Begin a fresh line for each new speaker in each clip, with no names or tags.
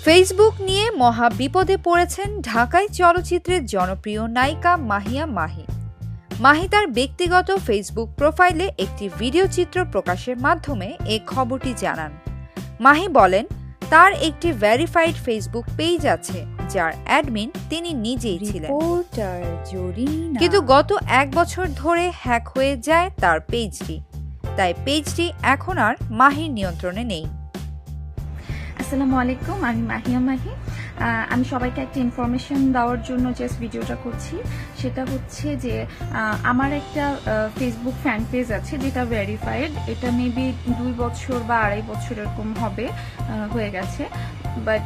Facebook নিয়ে মহা বিপদে পড়েছেন ঢাকাই চলচ্চিত্রের জনপ্রিয় নায়িকা মাহিয়া মাহি। মাহি তার ব্যক্তিগত ফেসবুক প্রোফাইলে একটি ভিডিও চিত্র প্রকাশের মাধ্যমে এই খবরটি জানান। মাহি বলেন, তার একটি ভেরিফাইড ফেসবুক পেজ আছে যার অ্যাডমিন তিনি নিজেই ছিলেন, কিন্তু গত 1 বছর ধরে হ্যাক হয়ে যায় তার পেজটি। তাই পেজটি এখন আর মাহির নিয়ন্ত্রণে নেই।
আসসালামু আলাইকুম, আমি মাহিয়া মাহি। আমি সবাইকে একটা ইনফরমেশন দেওয়ার জন্য জাস্ট ভিডিওটা করছি। সেটা হচ্ছে যে আমার একটা ফেসবুক ফ্যান পেজ আছে যেটা ভেরিফাইড। এটা মেবি 2 বছর বা 2.5 বছর এরকম হবে হয়ে গেছে। বাট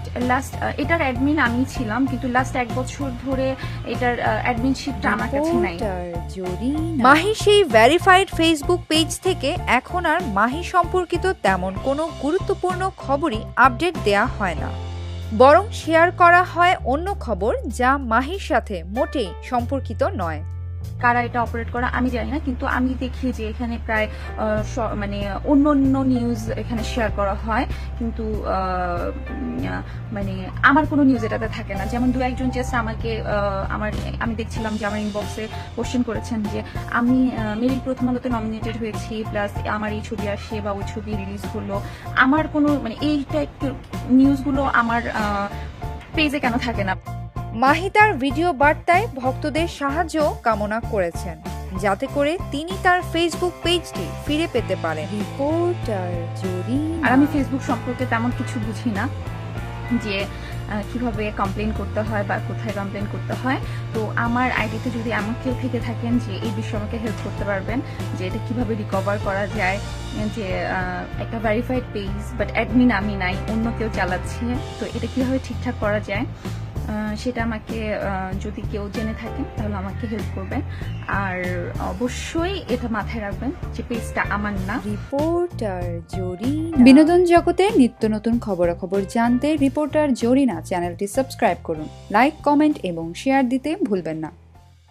এটার অ্যাডমিন আমি ছিলাম, কিন্তু লাস্ট 1 বছর ধরে এটার অ্যাডমিনশিপটা আমার কাছে নাই।
মাহি সেই ভেরিফাইড ফেসবুক পেজ থেকে এখন আর মাহি সম্পর্কিত তেমন কোনো গুরুত্বপূর্ণ খবরই আপডেট দেয়া হয় না, বরং শেয়ার করা হয় অন্য খবর যা মাহির সাথে মোটেই সম্পর্কিত নয়।
কারা এটা অপারেট করা আমি জানি না, কিন্তু আমি দেখি যে এখানে প্রায় মানে অন্য অন্য নিউজ এখানে শেয়ার করা হয়, কিন্তু মানে আমার কোনো নিউজ এটাতে থাকে না। যেমন 2-1 জন জাস্ট আমাকে আমি দেখছিলাম যে আমার ইনবক্সে কোশ্চেন করেছেন যে আমি মেরিল প্রথম আলোতে নমিনেটেড হয়েছি, প্লাস আমার এই ছবি আসে বা ওই ছবি রিলিজ হলো। আমার কোনো মানে এই টাইপ নিউজগুলো আমার পেজে কেন থাকে না?
মাহি তার ভিডিও বার্তায় ভক্তদের সাহায্য কামনা করেছেন, যাতে করে তিনি তার ফেসবুক পেজটি ফিরে পেতে পারেন।
আর আমি ফেসবুক সম্পর্কে তেমন কিছু বুঝি না যে কিভাবে কমপ্লেন করতে হয় বা কোথায় কমপ্লেন করতে হয়। তো আমার আইডিতে যদি এমন কেউ থেকে থাকেন যে এই বিষয়ে আমাকে হেল্প করতে পারবেন, যে এটা কিভাবে রিকভার করা যায়, যে একটা ভেরিফাইড পেজ বাট অ্যাডমিন আমি নাই, অন্য কেউ চালাচ্ছে, তো এটা কিভাবে ঠিকঠাক করা যায়, সেটা আমাকে যদি কেউ জেনে থাকেন তাহলে আমাকে হেল্প করবেন। আর অবশ্যই এটা মাথায় রাখবেন যে পেজটা আমার না।
বিনোদন জগতের নিত্য নতুন খবরাখবর জানতে রিপোর্টার জরিনা চ্যানেলটি সাবস্ক্রাইব করুন, লাইক, কমেন্ট এবং শেয়ার দিতে ভুলবেন না।